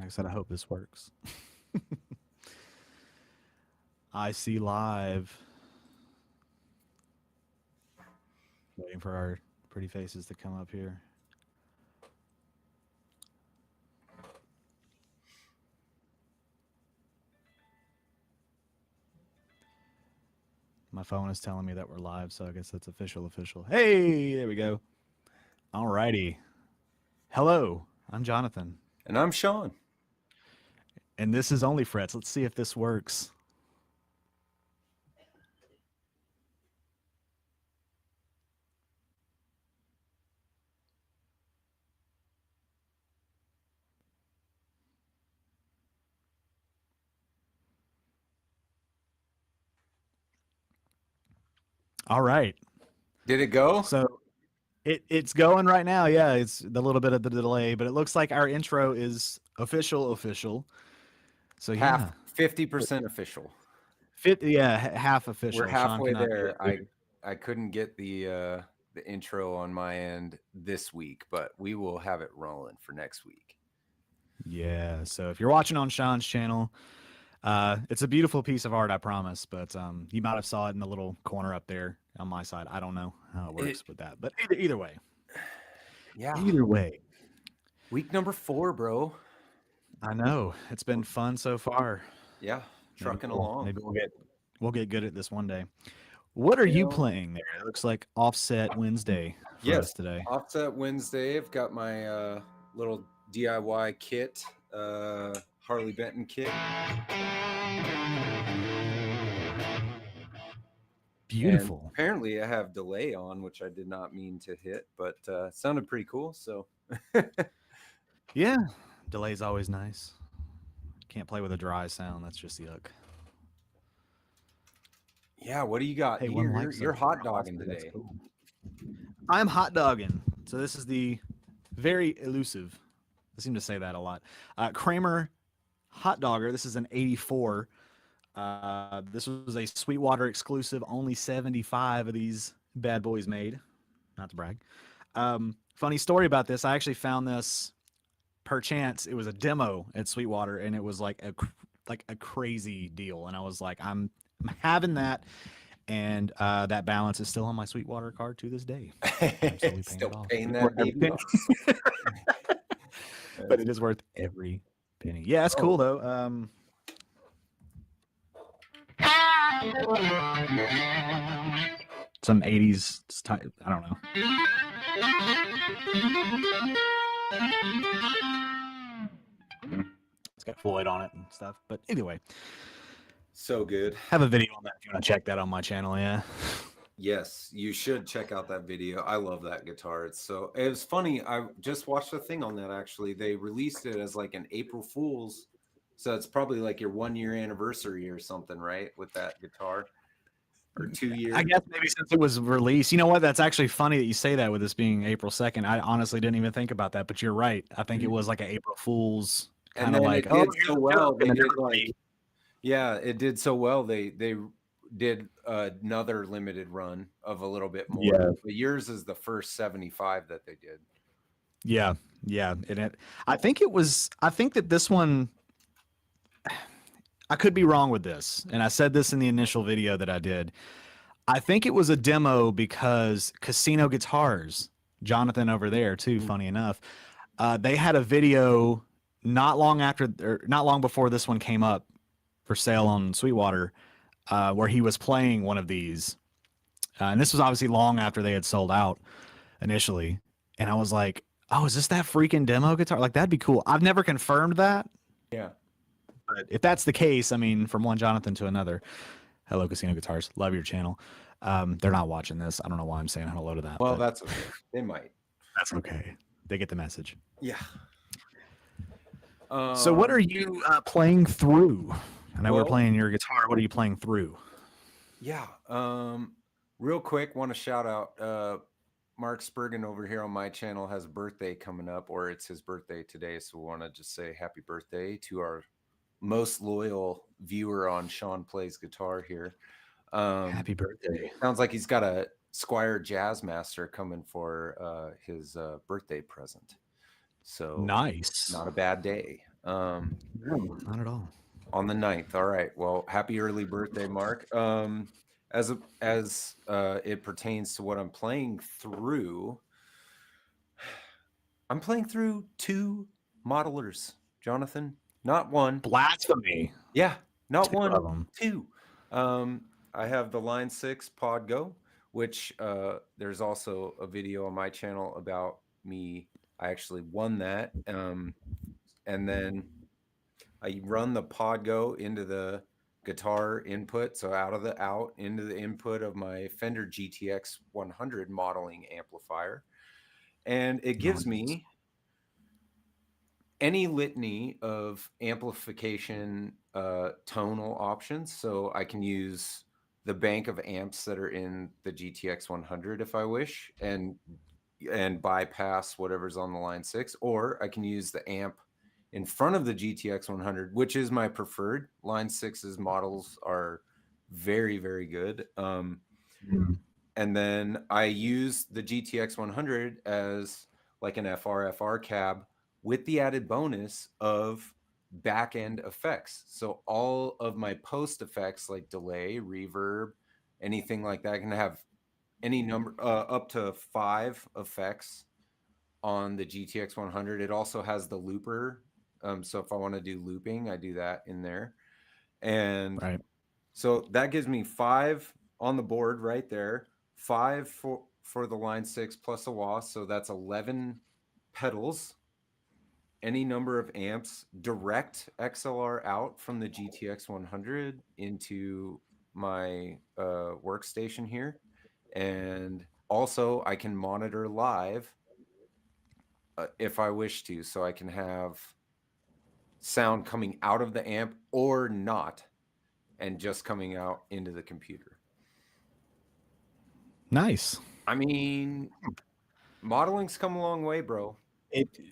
I said, I hope this works. I see live. Waiting for our pretty faces to come up here. My phone is telling me that we're live, so I guess that's official. Hey, there we go. All righty. Hello, I'm Jonathan, And I'm Sean. and this is Only Frets. Let's see if this works. All right. Did it go? So it's going right now. Yeah, it's the little bit of the delay, but it looks like our intro is official. So Half yeah, 50% official. half We're official. Sean halfway cannot do there. it. I couldn't get the intro on my end this week, but we will have it rolling for next week. Yeah. So if you're watching on Sean's channel, it's a beautiful piece of art, I promise. But you might have saw it in the little corner up there on my side. I don't know how it works with that, but either way. Yeah. Either way, Week number 4, bro. I know it's been fun so far. Yeah. Trucking along. Maybe we'll get good at this one day. What are you know- playing there? It looks like Offset Wednesday for us today. Offset Wednesday. I've got my little DIY kit, Harley Benton kit. Beautiful. And apparently I have delay on, which I did not mean to hit, but it sounded pretty cool. So Yeah, delay's always nice. Can't play with a dry sound. That's just yuck. yeah, what do you got? Hey, You're hot dogging today. Cool. I'm hot dogging. So this is the very elusive. I seem to say that a lot. Kramer Hot Dogger. This is an 84. This was a Sweetwater exclusive. Only 75 of these bad boys made. Not to brag. Funny story about this. I actually found this per chance. It was a demo at Sweetwater, and it was like a crazy deal. And I was like, I'm having that. And that balance is still on my Sweetwater card to this day. Still paying that baby off. But it is worth every penny. Yeah, it's cool though. Some 80s type, I don't know. It's got Floyd on it and stuff. But anyway, so good. Have a video on that if you want to check that on my channel. Yeah. Yes, you should check out that video. I love that guitar. It was funny. I just watched a thing on that actually. They released it as like an April Fool's. So it's probably like your 1-year anniversary or something, right? With that guitar. Or 2 years. I guess maybe since it was released. You know what? That's actually funny that you say that with this being April 2nd. I honestly didn't even think about that, but you're right. I think it was like an April Fool's kind of like, it did so well. They did like, yeah, it did so well. They did another limited run of a little bit more. Yeah. But yours is the first 75 that they did. Yeah. And I think that this one, I could be wrong with this, and I said this in the initial video that I did. I think it was a demo because Casino Guitars, Jonathan over there too, funny enough, they had a video not long before this one came up for sale on Sweetwater, where he was playing one of these, and this was obviously long after they had sold out initially. And I was like, "Oh, is this that freaking demo guitar? Like that'd be cool." I've never confirmed that. Yeah. But if that's the case, I mean, from one Jonathan to another, hello, Casino Guitars. Love your channel. They're not watching this. I don't know why I'm saying hello to that. Well, that's okay. They might. That's okay. They get the message. Yeah. So what are you playing through? I know we're playing your guitar. What are you playing through? Yeah. Real quick, want to shout out Mark Spurgeon over here on my channel has a birthday coming up, or it's his birthday today. So we want to just say happy birthday to our most loyal viewer on Sean Plays Guitar here. Happy birthday. Sounds like he's got a Squire Jazzmaster coming for his birthday present. So nice. Not a bad day. No, not at all. On the 9th. All right. Well, happy early birthday, Mark. As it pertains to what I'm playing through 2 modelers, Jonathan. Not one. Blasphemy. Yeah, not 2 of one, them. 2. I have the Line 6 Pod Go, which there's also a video on my channel about me. I actually won that. And then I run the Pod Go into the guitar input, so out into the input of my Fender GTX 100 modeling amplifier, and it gives me any litany of amplification tonal options. So I can use the bank of amps that are in the GTX 100 if I wish, and bypass whatever's on the Line 6, or I can use the amp in front of the GTX 100, which is my preferred. Line 6's models are very, very good. And then I use the GTX 100 as like an FR cab with the added bonus of back end effects. So all of my post effects like delay, reverb, anything like that, I can have any number up to 5 effects on the GTX 100. It also has the looper. So if I want to do looping, I do that in there. And so that gives me 5 on the board right there, 5 for the Line 6 plus a wah. So that's 11 pedals, any number of amps, direct XLR out from the GTX 100 into my workstation here. And also I can monitor live if I wish to. So I can have sound coming out of the amp or not, and just coming out into the computer. Nice. I mean, modeling's come a long way, bro.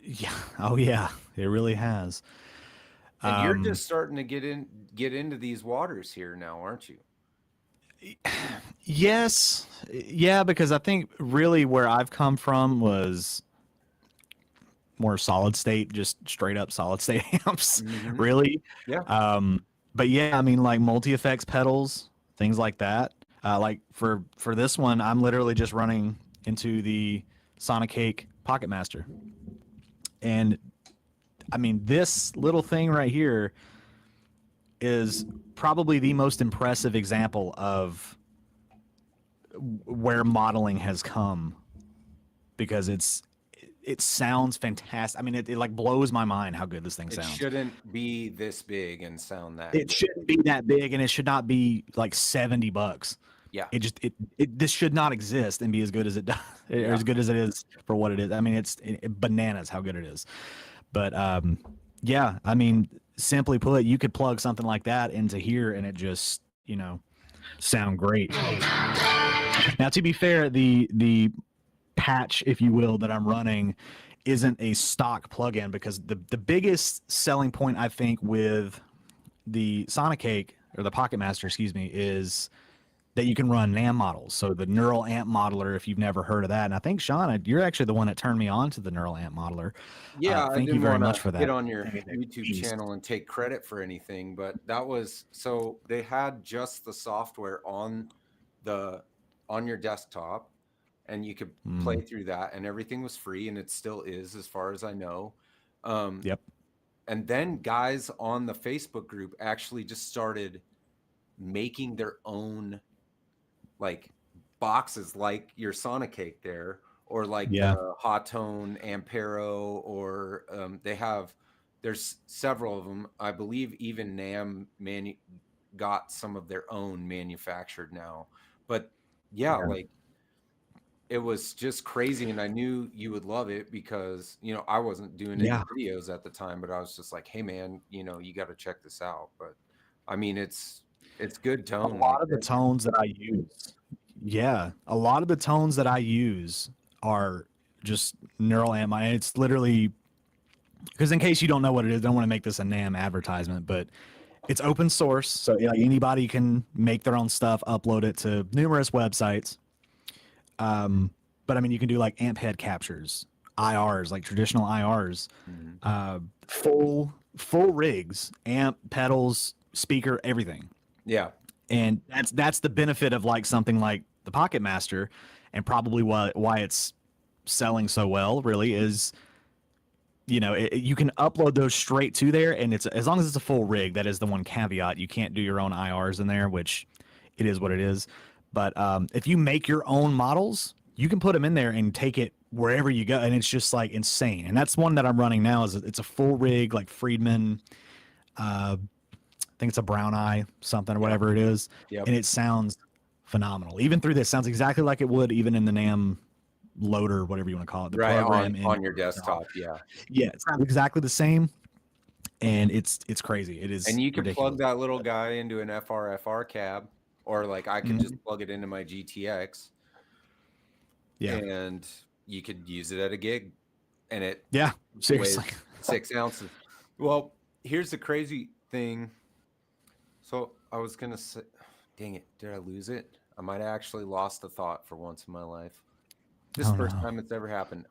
Yeah. Oh yeah, it really has. And you're just starting to get into these waters here now, aren't you? Yes. Yeah, because I think really where I've come from was more solid state, just straight up solid state amps, really. Yeah. But yeah, I mean, like multi effects pedals, things like that. Like for this one, I'm literally just running into the Sonicake Pocket Master, and I mean, this little thing right here is probably the most impressive example of where modeling has come, because it sounds fantastic. I mean, it like blows my mind how good this thing sounds. It shouldn't be this big and sound that good. Shouldn't be that big, and it should not be like $70. Yeah. This should not exist and be as good as it does, or as good as it is for what it is. I mean, it's bananas how good it is. But yeah, I mean, simply put, you could plug something like that into here and it just, sound great. Now, to be fair, the patch, if you will, that I'm running isn't a stock plugin, because the biggest selling point I think with the Sonicake, or the Pocket Master, excuse me, is that you can run NAMM models. So the Neural Amp Modeler, if you've never heard of that, and I think Sean, you're actually the one that turned me on to the Neural Amp Modeler. Yeah, thank you very much for that. Get on your YouTube channel and take credit for anything, but that was, so they had just the software on your desktop, and you could play through that, and everything was free, and it still is, as far as I know. Yep. And then guys on the Facebook group actually just started making their own like boxes, like your Sonicake there, or like the Hot Tone Ampero, or there's several of them. I believe even NAMM got some of their own manufactured now. But yeah, like it was just crazy, and I knew you would love it because I wasn't doing any videos at the time, but I was just like, hey man, you got to check this out. But I mean, it's good tone. A lot of the tones that I use, a lot of the tones that I use are just Neural Amp. It's literally, because in case you don't know what it is, I don't want to make this a NAMM advertisement, but it's open source, so like anybody can make their own stuff, upload it to numerous websites. But I mean, you can do like amp head captures, IRs, like traditional IRs, full full rigs, amp, pedals, speaker, everything. Yeah. And that's the benefit of like something like the Pocket Master, and probably why it's selling so well. Really is, you can upload those straight to there, and it's as long as it's a full rig. That is the one caveat. You can't do your own IRs in there, which it is what it is. But if you make your own models, you can put them in there and take it wherever you go, and it's just like insane. And that's one that I'm running now. Is it's a full rig like Friedman. I think it's a Brown Eye something or whatever it is, Yep. and it sounds phenomenal. Even through this, sounds exactly like it would even in the NAM loader, whatever you want to call it, the Right program on your desktop. Yeah. Yeah, it sounds exactly the same, and it's crazy. It is, And you can ridiculous. plug that little guy into an FRFR cab, or like I can Mhm. just plug it into my GTX. Yeah, And you could use it at a gig, and it yeah, seriously. weighs 6 ounces. Well, here's the crazy thing. So I was gonna say, dang it, did I lose it? I might have actually lost the thought for once in my life. This is Oh, the first no. time it's ever happened.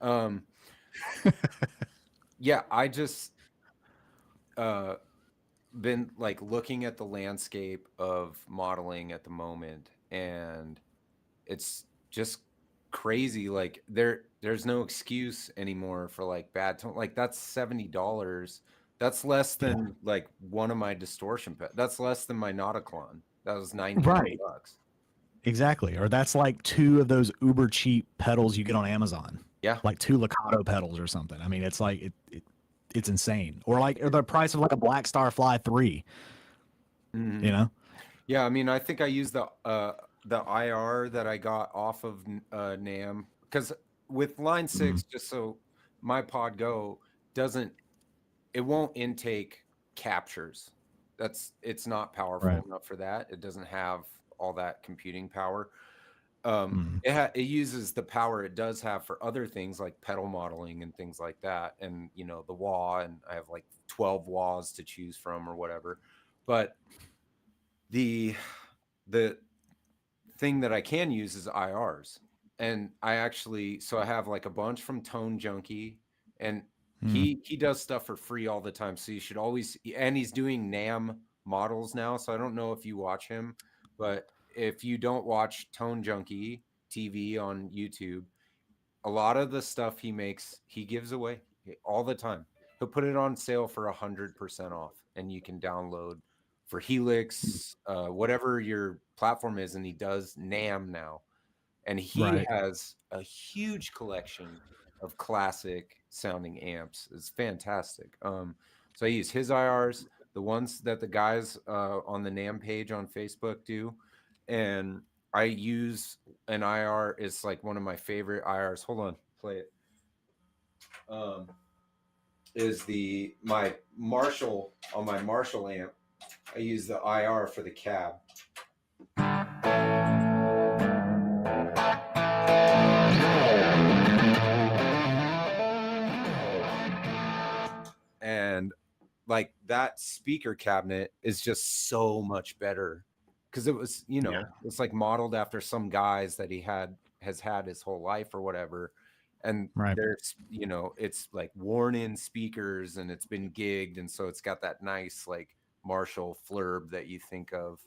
Yeah, I just been like looking at the landscape of modeling at the moment, and it's just crazy. Like there's no excuse anymore for like bad tone. Like that's $70. That's less Yeah. than like one of my distortion that's less than my Nauticlon. That was 90 Right. bucks. Exactly. Or that's like 2 of those uber cheap pedals you get on Amazon. Yeah. Like 2 Lakato pedals or something. I mean, it's like it's insane. Or like the price of like a Black Star Fly 3. Mhm. You know? Yeah, I mean, I think I used the IR that I got off of NAM, because with Line 6, just so my Pod Go it won't intake captures. It's not powerful Right. enough for that. It doesn't have all that computing power. Mhm. It uses the power it does have for other things like pedal modeling and things like that, and the wah, and I have like 12 wahs to choose from or whatever. But the thing that I can use is IRs. And I have like a bunch from Tone Junkie, and Mm. he does stuff for free all the time. So you should always, and he's doing NAM models now. So I don't know if you watch him, but if you don't watch Tone Junkie TV on YouTube, a lot of the stuff he makes, he gives away all the time. He'll put it on sale for 100% off, and you can download for Helix, whatever your platform is, and he does NAM now. And he Right. has a huge collection of classic sounding amps. It's fantastic. So I use his IRs, the ones that the guys on the NAM page on Facebook do, and I use an IR. It's like one of my favorite IRs. Hold on, play it. Is my Marshall on my Marshall amp. I use the IR for the cab. And like that speaker cabinet is just so much better, because it was, it's like modeled after some guys that he has had his whole life or whatever. And Right. there's, it's like worn in speakers, and it's been gigged. And so it's got that nice like Marshall flurb that you think of,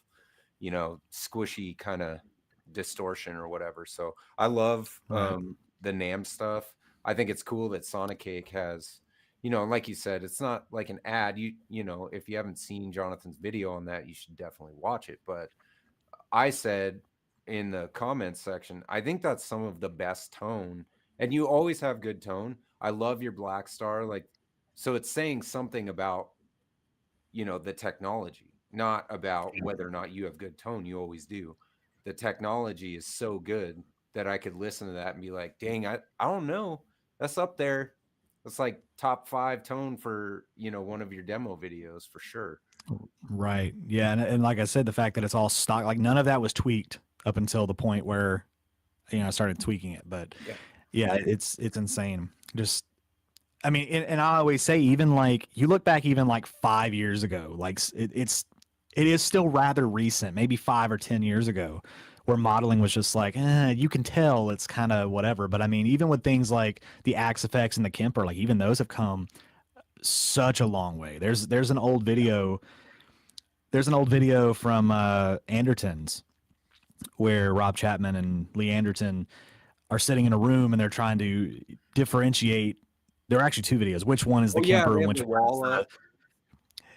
squishy kind of distortion or whatever. So I love Right. the NAM stuff. I think it's cool that Sonic Cake has, and like you said, it's not like an ad. If you haven't seen Jonathan's video on that, you should definitely watch it. But I said in the comments section, I think that's some of the best tone, and you always have good tone. I love your Black Star, like, so it's saying something about, the technology, not about whether or not you have good tone. You always do. The technology is so good that I could listen to that and be like, dang, I don't know. That's up there. That's like top 5 tone for, one of your demo videos for sure. Right. Yeah. And like I said, the fact that it's all stock, like none of that was tweaked up until the point where, I started tweaking it. But yeah, it's insane. Just, I mean, and I always say, even like you look back, even like 5 years ago, like it is still rather recent, maybe 5 or 10 years ago, where modeling was just like, you can tell it's kind of whatever. But I mean, even with things like the Axe Effects and the Kemper, like even those have come such a long way. There's an old video. There's an old video from Andertons where Rob Chapman and Lee Anderton are sitting in a room and they're trying to differentiate. There are actually two videos. Which one is the Oh yeah, Kemper they and have which the one is wall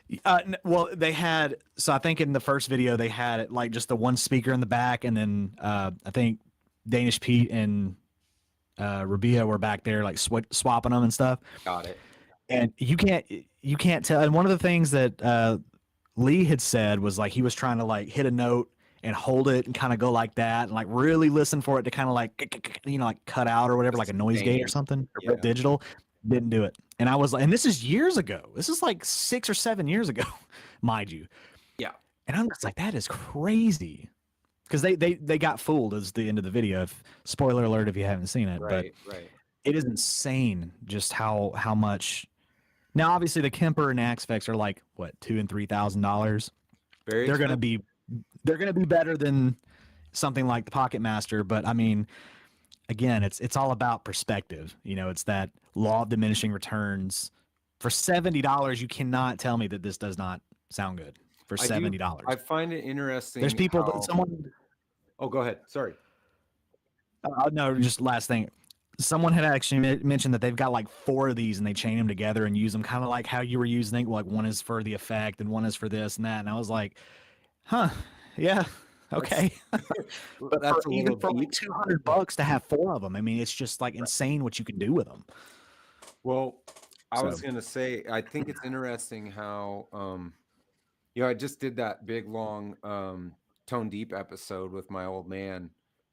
the up. well, they had, so I think in the first video they had it like just the one speaker in the back, and then I think Danish Pete and Rabia were back there like swapping them and stuff. Got it. And you can't tell. And one of the things that Lee had said was like he was trying to like hit a note and hold it and kind of go like that and like really listen for it to kind of like like cut out or whatever, like a noise gate or Sustain. something or Yeah. digital. Didn't do it. And I was like, and this is years ago. This is like 6 or 7 years ago, mind you. Yeah. And I'm just like, that is crazy. Because they got fooled as the end of the video. Spoiler alert if you haven't seen it. Right. But Right. it is insane just how much. Now, obviously, the Kemper and Axe-Fx are like what $2,000 and $3,000. Very. They're gonna be better than something like the Pocket Master. But I mean, again, it's all about perspective. It's that law of diminishing returns. For $70, you cannot tell me that this does not sound good. For $70, I find it interesting. there's people. how- Someone. Oh, go ahead. Sorry. No, just last thing. Someone had actually mentioned that they've got like 4 of these and they chain them together and use them kind of like how you were using it. Like one is for the effect and one is for this and that. And I was like, huh, yeah, okay. But That's for, a even little for like deep. $200 to have 4 of them, I mean, it's just like insane what you can do with them. Well, I was So- gonna say, I think it's interesting how I just did that big long Tone Deep episode with my old man.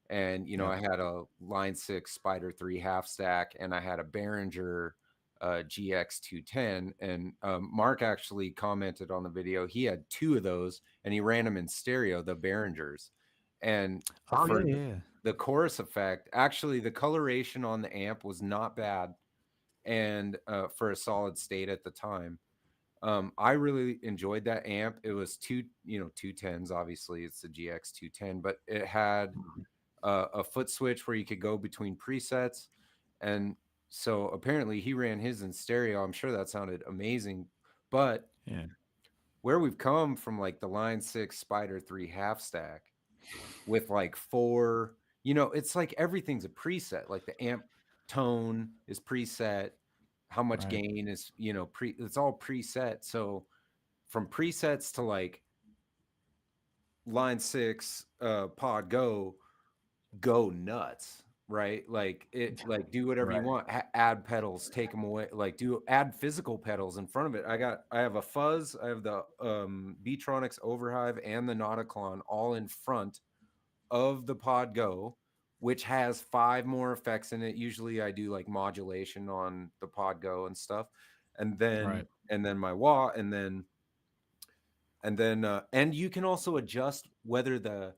And Yeah. I had a Line 6 Spider 3 half stack, and I had a Behringer GX210. And Mark actually commented on the video. He had 2 of those, and he ran them in stereo, the Behringers. And Oh for yeah. the chorus effect, actually, the coloration on the amp was not bad, and for a solid state at the time. I really enjoyed that amp. It was 210s. Obviously, it's the GX210, but it had a foot switch where you could go between presets. And so apparently he ran his in stereo. I'm sure that sounded amazing. But Yeah. where we've come from, like the Line 6 Spider 3 half stack with like 4, it's like everything's a preset. Like the amp tone is preset, how much Right. gain is, it's all preset. So from presets to like Line 6 Pod go nuts, right? Like do whatever you Right. want. Add pedals, take them away, like add physical pedals in front of it. I have a fuzz, I have the Beatronics Overhive and the Nauticlon all in front of the Pod Go, which has 5 more effects in it. Usually I do like modulation on the Pod Go and stuff. And then Right. my wah, and you can also adjust whether the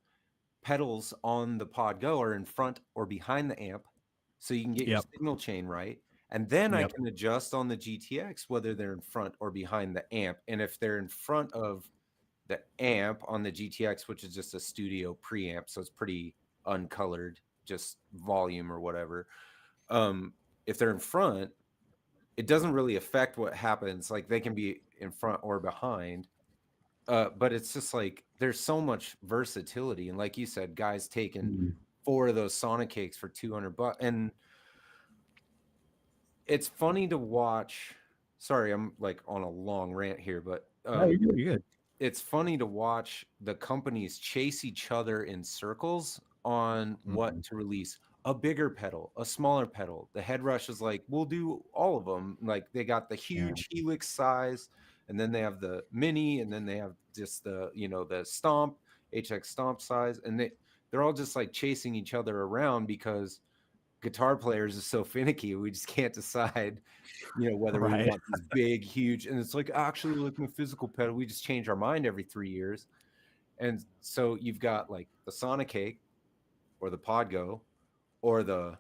pedals on the Pod Go are in front or behind the amp, so you can get your Yep. signal chain right. And then I Yep. can adjust on the GTX whether they're in front or behind the amp. And if they're in front of the amp on the GTX, which is just a studio preamp, so it's pretty uncolored, just volume or whatever. If they're in front, it doesn't really affect what happens. Like they can be in front or behind. But it's just like there's so much versatility, and like you said, guys taking 4 of those Sonic cakes for $200, and it's funny to watch. Sorry, I'm like on a long rant here, but No, you're good. it's funny to watch the companies chase each other in circles on what to release. A bigger pedal, a smaller pedal. The Head Rush is like, we'll do all of them. Like they got the huge Helix size, and then they have the mini, and then they have just the the Stomp HX Stomp size, and they're all just like chasing each other around because guitar players is so finicky. We just can't decide, whether we Right. want these big, huge, and it's like actually like my physical pedal. We just change our mind every 3 years, and so you've got like the Sonic Cake, or the Pod Go, or the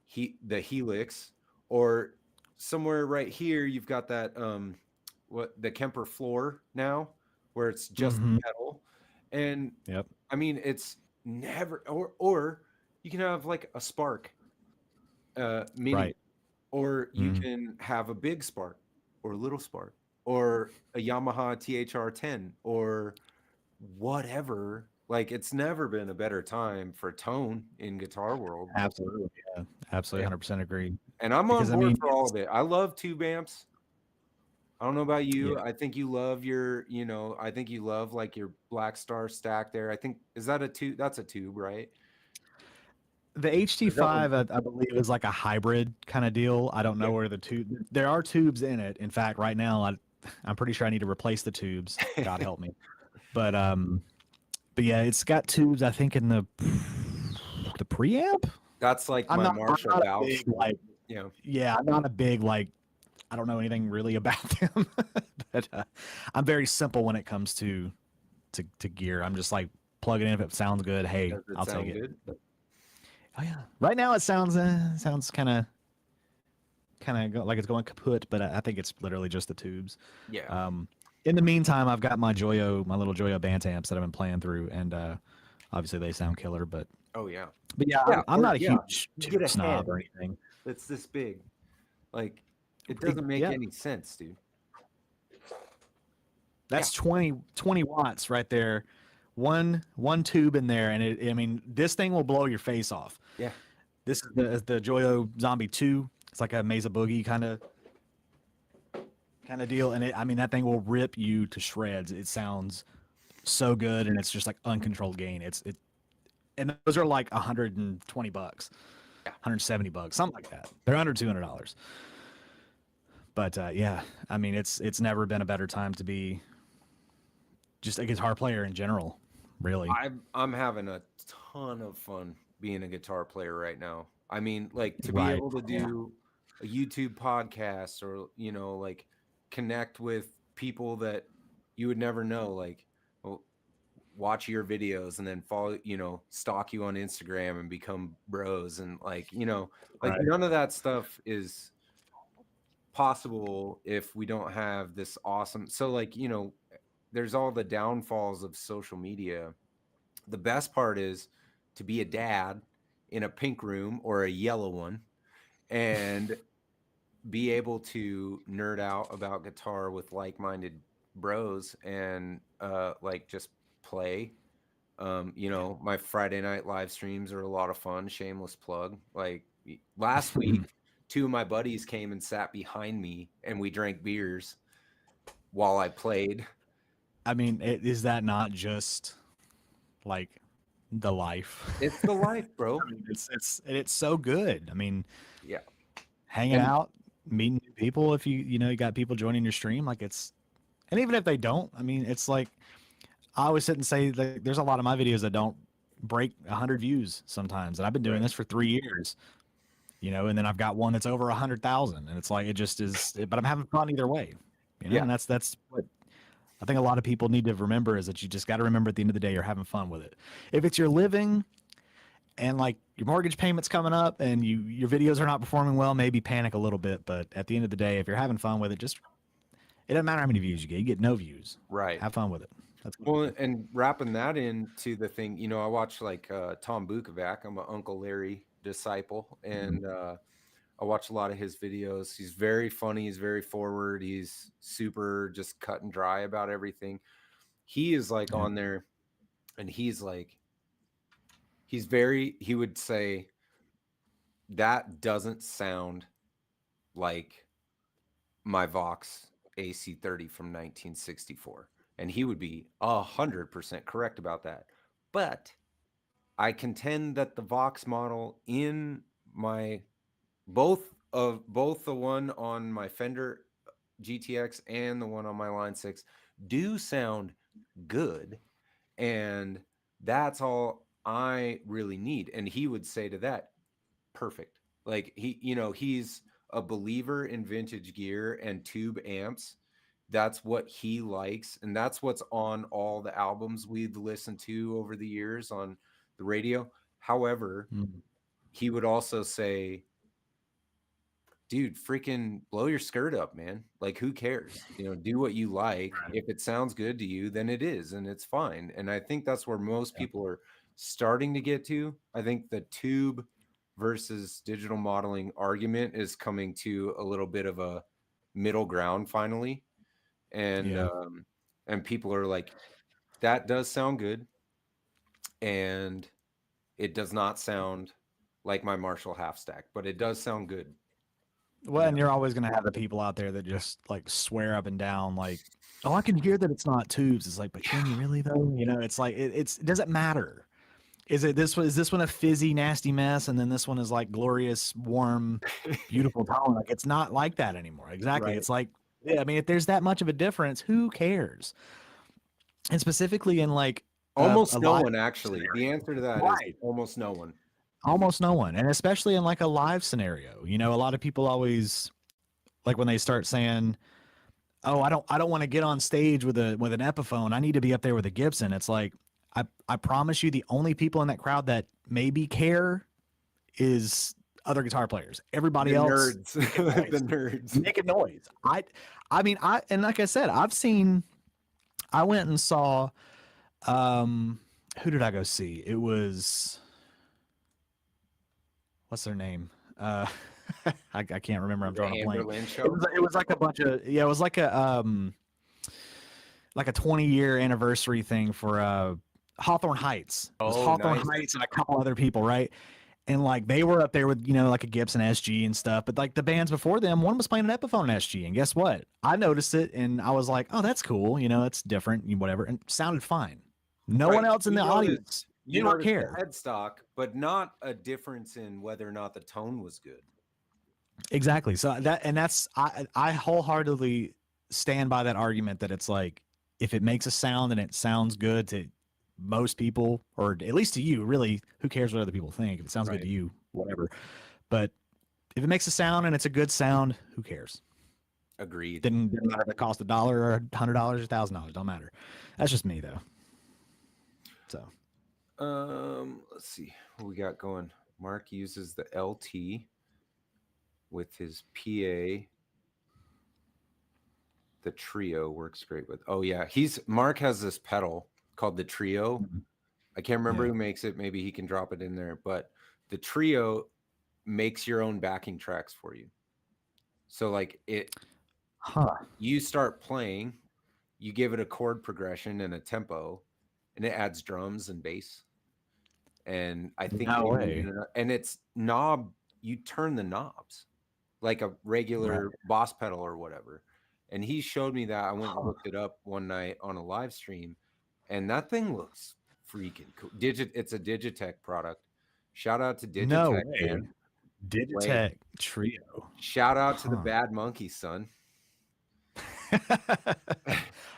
Helix, or somewhere right here you've got that the Kemper Floor now, where it's just the pedal, and Yep. I mean it's never, or you can have like a Spark mini, Right. or you can have a big Spark, or a little spark or a Yamaha THR-10 or whatever. Like it's never been a better time for tone in guitar world. Absolutely, yeah, absolutely, 100% agree. And I'm on Because I board mean, for all of it. I love tube amps. I don't know about yeah, you. I think you love your, I think you love like your Black Star stack there. I think, is that a tube? That's a tube, right? the Is that one? HT5, I believe, is like a hybrid kind of deal. I don't know Yeah. where the tube. There are tubes in it. In fact, right now, I'm pretty sure I need to replace the tubes. God help me. But but yeah, it's got tubes. I think in the preamp. That's like I'm my not. I'm Marshall not a valve. big like. Yeah. Yeah, I'm not a big like. I don't know anything really about them, but I'm very simple when it comes to gear. I'm just like plug it in if it sounds good. Hey, Does it I'll take sound it. good? Oh yeah. Right now it sounds like it's going kaput, but I think it's literally just the tubes. Yeah. In the meantime, I've got my little Joyo band amps that I've been playing through, and obviously they sound killer. Oh yeah. But yeah, Yeah. I'm Or not a yeah. huge You tube get a snob head or anything. that's this big. Like it Big- doesn't make yeah. any sense, dude. That's 20 watts right there. One tube in there, and I mean, this thing will blow your face off. Yeah. This is the Joyo Zombie 2. It's like a Mesa Boogie kind of deal, and I mean that thing will rip you to shreds. It sounds so good, and it's just like uncontrolled gain. And those are like $120, $170, something like that. They're under $200. But yeah, I mean it's never been a better time to be just a guitar player in general, really. I'm having a ton of fun being a guitar player right now. I mean, like to be Right, able to yeah. do a YouTube podcast or like connect with people that you would never know, like well, watch your videos and then follow, stalk you on Instagram and become bros and like, Right. none of that stuff is possible if we don't have this awesome. So like, there's all the downfalls of social media. The best part is to be a dad in a pink room or a yellow one and be able to nerd out about guitar with like-minded bros and like just play. My Friday night live streams are a lot of fun. Shameless plug. Like last week, two of my buddies came and sat behind me and we drank beers while I played. I mean, is that not just like the life? It's the life, bro. I mean, it's so good. I mean, Yeah. hanging out, meeting new people. If you got people joining your stream, like and even if they don't, I mean, it's like I always sit and say that there's a lot of my videos that don't break 100 views sometimes, and I've been doing this for 3 years. And then I've got one that's over 100,000, and it's like it just is. But I'm having fun either way. Yeah. And that's what I think a lot of people need to remember is that you just got to remember at the end of the day you're having fun with it. If it's your living and like your mortgage payment's coming up and your videos are not performing well, maybe panic a little bit. But at the end of the day, if you're having fun with it, it doesn't matter how many views you get. You get no views. Right. Have fun with it. Well, and wrapping that into the thing, I watch like Tom Bukovac. I'm an Uncle Larry disciple, and I watch a lot of his videos. He's very funny. He's very forward. He's super just cut and dry about everything. He is like on there, and he's like, he would say, that doesn't sound like my Vox AC30 from 1964. And he would be 100% correct about that. But I contend that the Vox model in my both the one on my Fender GTX and the one on my Line 6 do sound good, and that's all I really need. And he would say to that, perfect. Like he's a believer in vintage gear and tube amps. That's what he likes, and that's what's on all the albums we've listened to over the years on the radio. However, he would also say, dude, freaking blow your skirt up, man. Like, who cares? Do what you like. Right. If it sounds good to you, then it is, and it's fine. And I think that's where most people are starting to get to. I think the tube versus digital modeling argument is coming to a little bit of a middle ground finally, and Yeah. and people are like, that does sound good, and it does not sound like my Marshall half stack, but it does sound good. Well, You and know? you're always gonna have the people out there that just like swear up and down, like, "Oh, I can hear that it's not tubes." It's like, but can you really though? You know, it's like it doesn't matter. Is this one a fizzy, nasty mess, and then this one is like glorious, warm, beautiful tone? Like it's not like that anymore. Exactly. Right. It's like, yeah, I mean, if there's that much of a difference, who cares? And specifically in like a Almost no live one, actually. The answer to that is right. almost no one. Almost no one, and especially in like a live scenario. You know, a lot of people always like when they start saying, "Oh, I don't want to get on stage with an Epiphone. I need to be up there with a Gibson." It's like I promise you, the only people in that crowd that maybe care is other guitar players. Everybody The else nerds. making noise. The nerds. Making noise. I mean, and like I said, I went and saw who did I go see? It was what's their name? I can't remember. I'm The drawing a Amber blank. Lynn It show. was like a bunch of it was like a 20-year anniversary thing for Hawthorne Heights. It was Oh, Hawthorne nice. Heights and a couple other people, right? And like they were up there with, you know, like a Gibson SG and stuff. But like the bands before them, one was playing an Epiphone SG. And guess what? I noticed it and I was like, oh, that's cool. You know, it's different, whatever. And it sounded fine. No one Right. else in You the noticed- audience You did not noticed the care. headstock, but not a difference in whether or not the tone was good. Exactly. So that's I wholeheartedly stand by that argument that it's like if it makes a sound and it sounds good to most people, or at least to you, really, who cares what other people think? If it sounds Right. good to you, whatever. But if it makes a sound and it's a good sound, who cares? Agreed. Didn't matter if it cost $1 or $100 or $1,000. Don't matter. That's just me though. So Let's see what we got going. Mark uses the LT with his PA. The Trio works great with. Oh yeah, Mark has this pedal called the Trio. I can't remember Yeah. who makes it. Maybe he can drop it in there. But the Trio makes your own backing tracks for you. So like you start playing, you give it a chord progression and a tempo, and it adds drums and bass. And I think No way. and it's knob. You turn the knobs like a regular Boss pedal or whatever. And he showed me that. I went and looked it up one night on a live stream, and that thing looks freaking cool. It's a Digitech product. Shout out to Digitech, No way. man. Digitech Trio. Shout out to the Bad Monkey, son.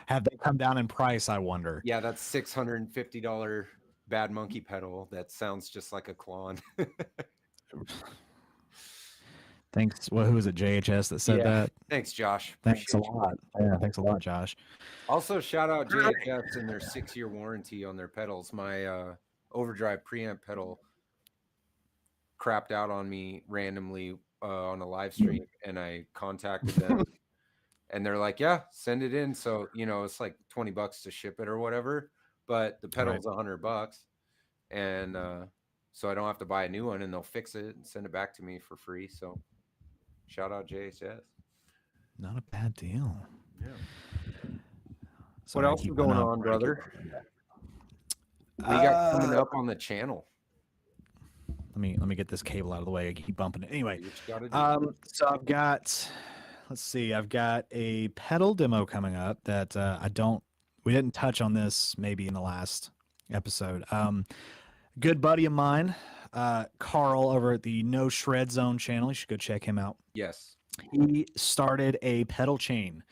Have they come down in price, I wonder? Yeah, that's $650 Bad Monkey pedal that sounds just like a Klon. Thanks. Well, who was it? JHS that said that? Thanks, Josh. Thanks a Appreciate you. lot. Yeah, thanks a lot, Josh. Also, shout out JHS and their 6-year warranty on their pedals. My overdrive preamp pedal crapped out on me randomly on a live stream, and I contacted them, and they're like, "Yeah, send it in." So it's like $20 to ship it or whatever, but the pedal's $100, and so I don't have to buy a new one, and they'll fix it and send it back to me for free. So, shout out JHS. Not a bad deal. Yeah. Sorry, What else is going on, brother? What you got coming up on the channel? Let me get this cable out of the way. I keep bumping it. Anyway, What you gotta do? so I've got a pedal demo coming up that we didn't touch on this maybe in the last episode. Good buddy of mine, Carl over at the No Shred Zone channel. You should go check him out. Yes. He started a pedal chain,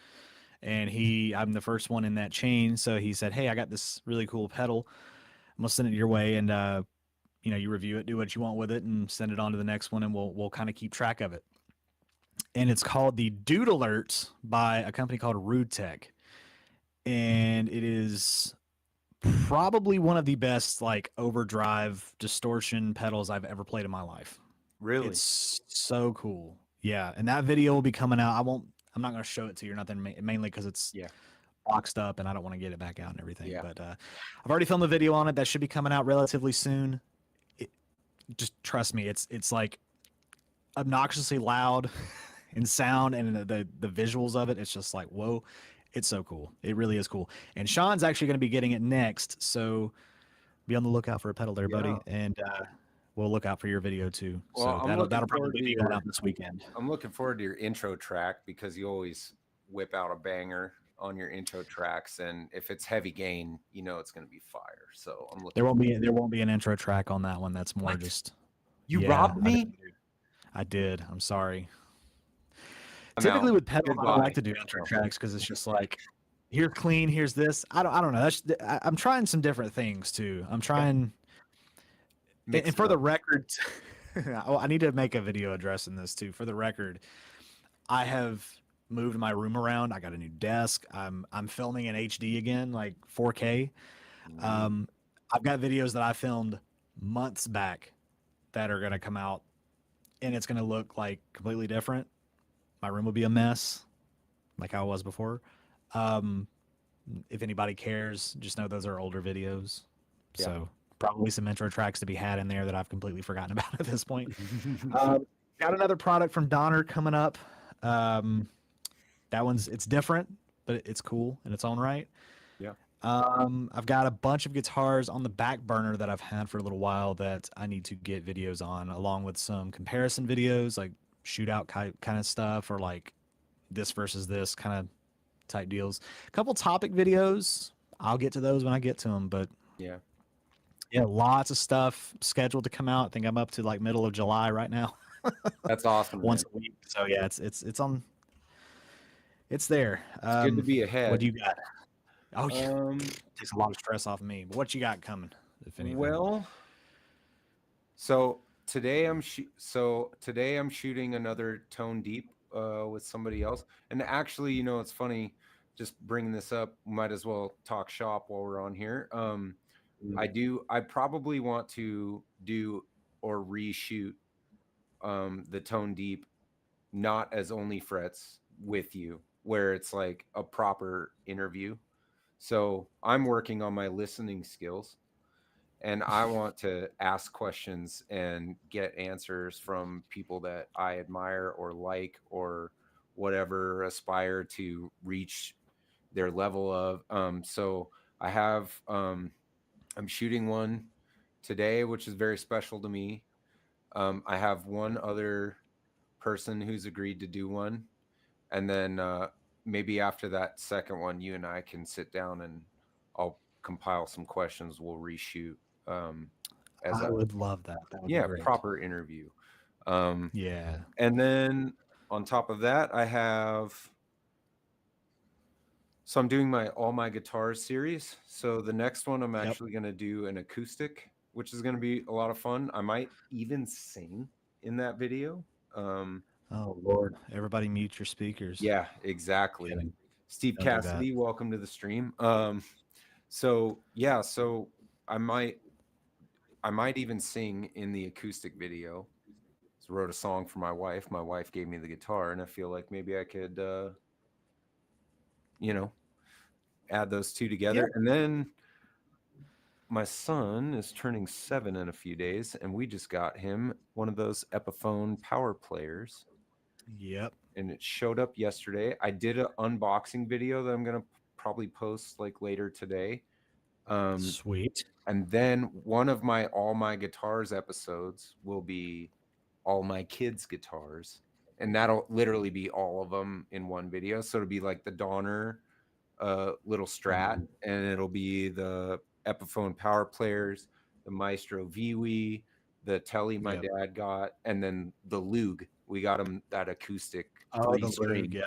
and I'm the first one in that chain. So he said, "Hey, I got this really cool pedal. I'm gonna send it your way, and you review it, do what you want with it, and send it on to the next one, and we'll kind of keep track of it." And it's called the Dude Alert by a company called Rude Tech, and it is probably one of the best like overdrive distortion pedals I've ever played in my life. Really? It's so cool. Yeah, and that video will be coming out. I'm not going to show it to you or nothing, mainly because it's boxed up and I don't want to get it back out and everything. Yeah. But I've already filmed a video on it that should be coming out relatively soon. Just trust me, it's like obnoxiously loud. in sound and the visuals of it. It's just like, whoa, it's so cool. It really is cool. And Sean's actually going to be getting it next, so be on the lookout for a pedal there, buddy. Yeah. And we'll look out for your video too. Well, So I'm that'll looking forward probably to be your going out this weekend. I'm looking forward to your intro track because you always whip out a banger on your intro tracks, and if it's heavy gain, you know it's going to be fire. So I'm looking. There won't be an intro track on that one. That's more What? just You yeah, robbed me. I did. I'm sorry. I'm Typically out. with pedals, I don't Goodbye. like to do intro tracks because it's just like, here's clean, here's this. I don't know. I'm trying some different things too. I'm trying, Mix and it for the up. record, I need to make a video addressing this too. For the record, I have moved my room around. I got a new desk. I'm filming in HD again, like 4K. Mm. I've got videos that I filmed months back that are gonna come out, and it's gonna look like completely different. My room will be a mess, like I was before. Um, if anybody cares, just know those are older videos. Yeah. So probably some intro tracks to be had in there that I've completely forgotten about at this point. Got another product from Donner coming up. That it's different, but it's cool in its own right. Yeah. I've got a bunch of guitars on the back burner that I've had for a little while that I need to get videos on, along with some comparison videos, like shootout kind of stuff, or like this versus this kind of type deals. A couple topic videos. I'll get to those when I get to them, but Yeah. yeah, lots of stuff scheduled to come out. I think I'm up to like middle of July right now. That's awesome. Once Man. a week. So yeah, it's on. It's there. It's good to be ahead. What do you got? Oh yeah, takes a lot of stress off of me. But what you got coming? If anything. Well, so today I'm shooting another Tone Deep with somebody else, and actually, you know, it's funny. Just bringing this up, might as well talk shop while we're on here. I probably want to do or reshoot the Tone Deep, not as Only Frets with you, where it's like a proper interview. So I'm working on my listening skills, and I want to ask questions and get answers from people that I admire or like or whatever, aspire to reach their level of. So I have I'm shooting one today, which is very special to me. I have one other person who's agreed to do one, and then maybe after that second one, you and I can sit down and I'll compile some questions. We'll reshoot. I would love that. That would be great. Proper interview. Yeah. And then on top of that, I have. So I'm doing all my guitars series. So the next one I'm actually going to do an acoustic, which is going to be a lot of fun. I might even sing in that video. Oh Lord! Everybody mute your speakers. Yeah, exactly. Kidding. Steve Don't do that. Cassidy, welcome to the stream. So I might even sing in the acoustic video. So wrote a song for my wife. My wife gave me the guitar, and I feel like maybe I could, add those two together. Yeah. And then my son is turning 7 in a few days, and we just got him one of those Epiphone power players. Yep. And it showed up yesterday. I did an unboxing video that I'm going to probably post like later today. Sweet. And then one of my All My Guitars episodes will be all my kids' guitars. And that'll literally be all of them in one video. So it'll be like the Donner little Strat, and it'll be the Epiphone power players, the Maestro Viwi, the Tele my dad got, and then the Lug. We got him that acoustic. Oh, the Lug, yeah.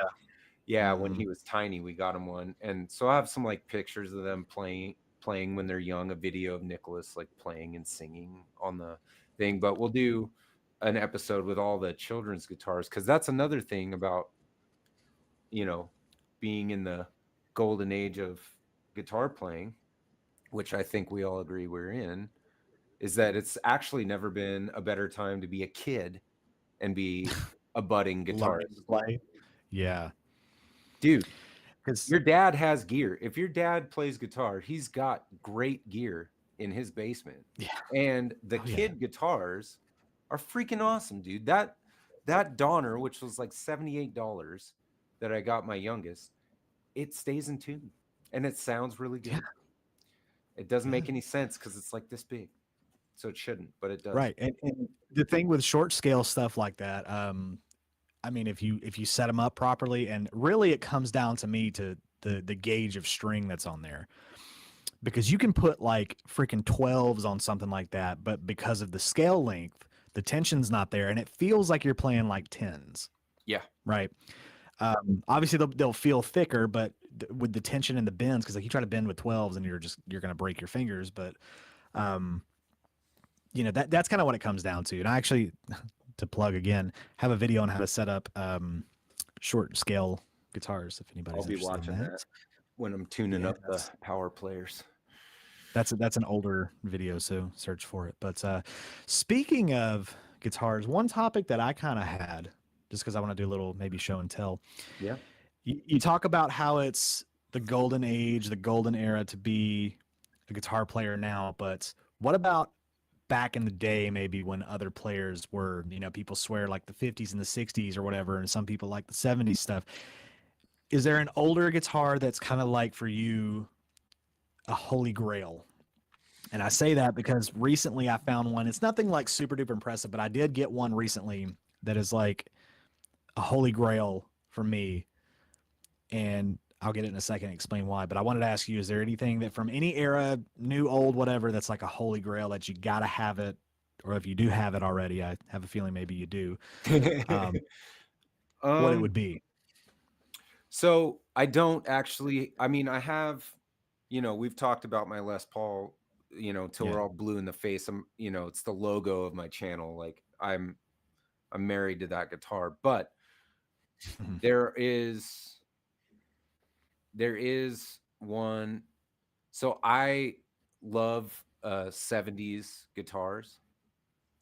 Yeah, when he was tiny, we got him one. And so I have some like pictures of them playing when they're young, a video of Nicholas like playing and singing on the thing. But we'll do an episode with all the children's guitars, because that's another thing about, being in the golden age of guitar playing, which I think we all agree we're in, is that it's actually never been a better time to be a kid and be a budding guitarist. Yeah. Dude, because your dad has gear. If your dad plays guitar, he's got great gear in his basement. Yeah. And the kid guitars are freaking awesome, dude. That that Donner, which was like $78 that I got my youngest, it stays in tune and it sounds really good. Yeah. It doesn't Yeah. make any sense because it's like this big. So it shouldn't, but it does. Right. And the thing with short scale stuff like that, I mean, if you set them up properly, and really it comes down to me to the gauge of string that's on there, because you can put like freaking 12s on something like that, but because of the scale length, the tension's not there, and it feels like you're playing like 10s. Yeah. Right. Obviously they'll feel thicker, but with the tension and the bends, because like you try to bend with 12s and you're gonna break your fingers, but um, you know, that's kind of what it comes down to. And I actually, to plug again, have a video on how to set up short scale guitars if anybody's I'll be interested watching in that when I'm tuning Yeah, up the power players. that's an older video, so search for it. But speaking of guitars, one topic that I kind of had, just because I want to do a little maybe show and tell. Yeah. You talk about how it's the golden age, the golden era to be a guitar player now, but what about back in the day, maybe when other players were, you know, people swear like the 50s and the 60s or whatever, and some people like the 70s stuff. Is there an older guitar that's kind of like for you a holy grail? And I say that because recently I found one. It's nothing like super duper impressive, but I did get one recently that is like a holy grail for me. And I'll get it in a second and explain why. But I wanted to ask you, is there anything that from any era, new, old, whatever, that's like a holy grail that you got to have it? Or if you do have it already, I have a feeling maybe you do, what it would be. So I don't actually, I mean, I have, you know, we've talked about my Les Paul, you know, till Yeah. we're all blue in the face. I'm, you know, it's the logo of my channel. Like I'm married to that guitar, but Mhm. there is one. So I love 70s guitars,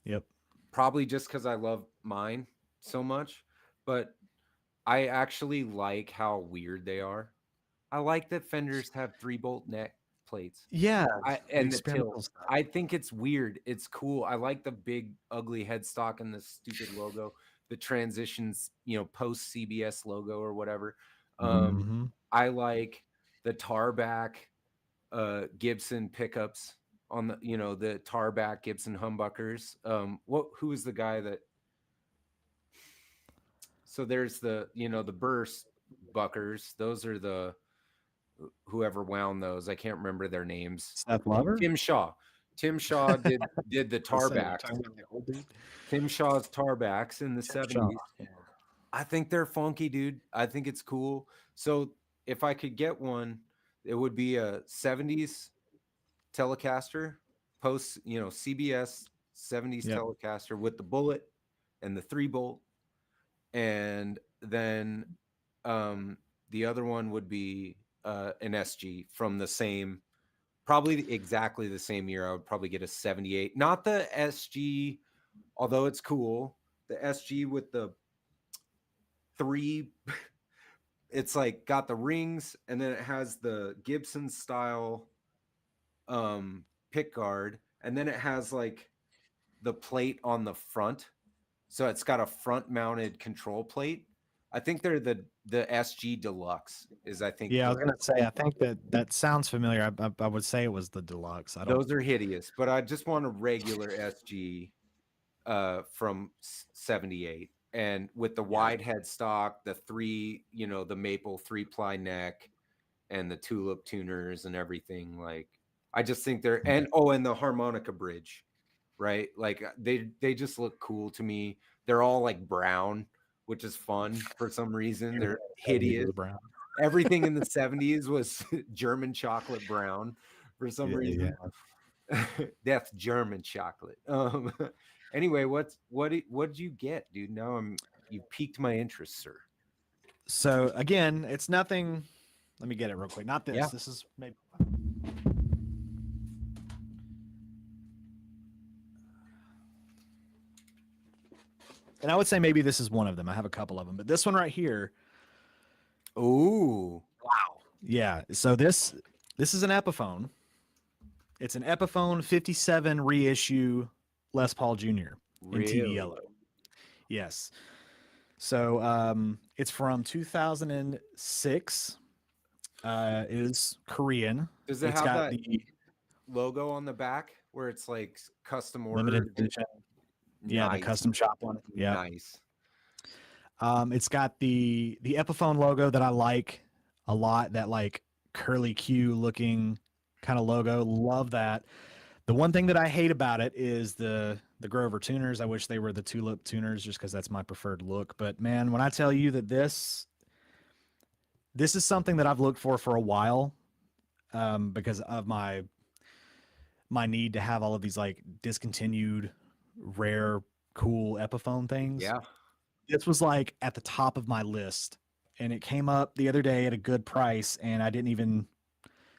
Yep. probably just because I love mine so much, but I actually like how weird they are. I like that Fenders have 3-bolt neck plates. Yeah. And the Experimental tilt. stuff. I think it's weird. It's cool. I like the big ugly headstock and the stupid logo, the transitions, you know, post CBS logo or whatever. Mhm. I like the tarback Gibson pickups on the, you know, the tarback Gibson humbuckers. Who is the guy that, so there's the, you know, the burst buckers. Those are the, whoever wound those. I can't remember their names. Seth Lover? Tim Shaw. Tim Shaw did the tarbacks. Tim Shaw's tarbacks in the Tim Shaw. 70s. Yeah. I think they're funky, dude. I think it's cool. So if I could get one, it would be a 70s Telecaster, post, you know, CBS 70s Yep. Telecaster with the bullet and the 3-bolt. And then the other one would be an SG from the same, probably exactly the same year. I would probably get a 78, not the SG, although it's cool. The SG with the 3, it's like got the rings, and then it has the Gibson style pick guard, and then it has like the plate on the front. So it's got a front mounted control plate. I think they're the SG Deluxe is, I think. Yeah, I was gonna say. I think that sounds familiar. I would say it was the deluxe. I don't. Those are hideous, but I just want a regular SG from 78, and with the wide headstock, the 3, you know, the maple 3-ply neck, and the tulip tuners and everything. Like I just think they're, and the harmonica bridge, right? Like they just look cool to me. They're all like brown, which is fun for some reason. They're hideous. Brown. Everything in the 70s was German chocolate brown for some reason. That's German chocolate. Anyway, what did you get, dude? Now you piqued my interest, sir. So again, it's nothing. Let me get it real quick. Not this. Yeah. This is maybe. And I would say maybe this is one of them. I have a couple of them, but this one right here. Ooh. Wow. Yeah. So this is an Epiphone. It's an Epiphone 57 reissue Les Paul Jr. in TV Really? yellow. Yes. So it's from 2006. It is Korean. Does it It's have got that the logo on the back where it's like custom limited ordered? edition. Yeah, the Nice, custom shop one. Yeah. nice. It's got the Epiphone logo that I like a lot. That like curly Q looking kind of logo. Love that. The one thing that I hate about it is the Grover tuners. I wish they were the tulip tuners, just because that's my preferred look. But man, when I tell you that this is something that I've looked for a while, because of my need to have all of these like discontinued, rare, cool Epiphone things. Yeah, This was like at the top of my list, and it came up the other day at a good price, and I didn't even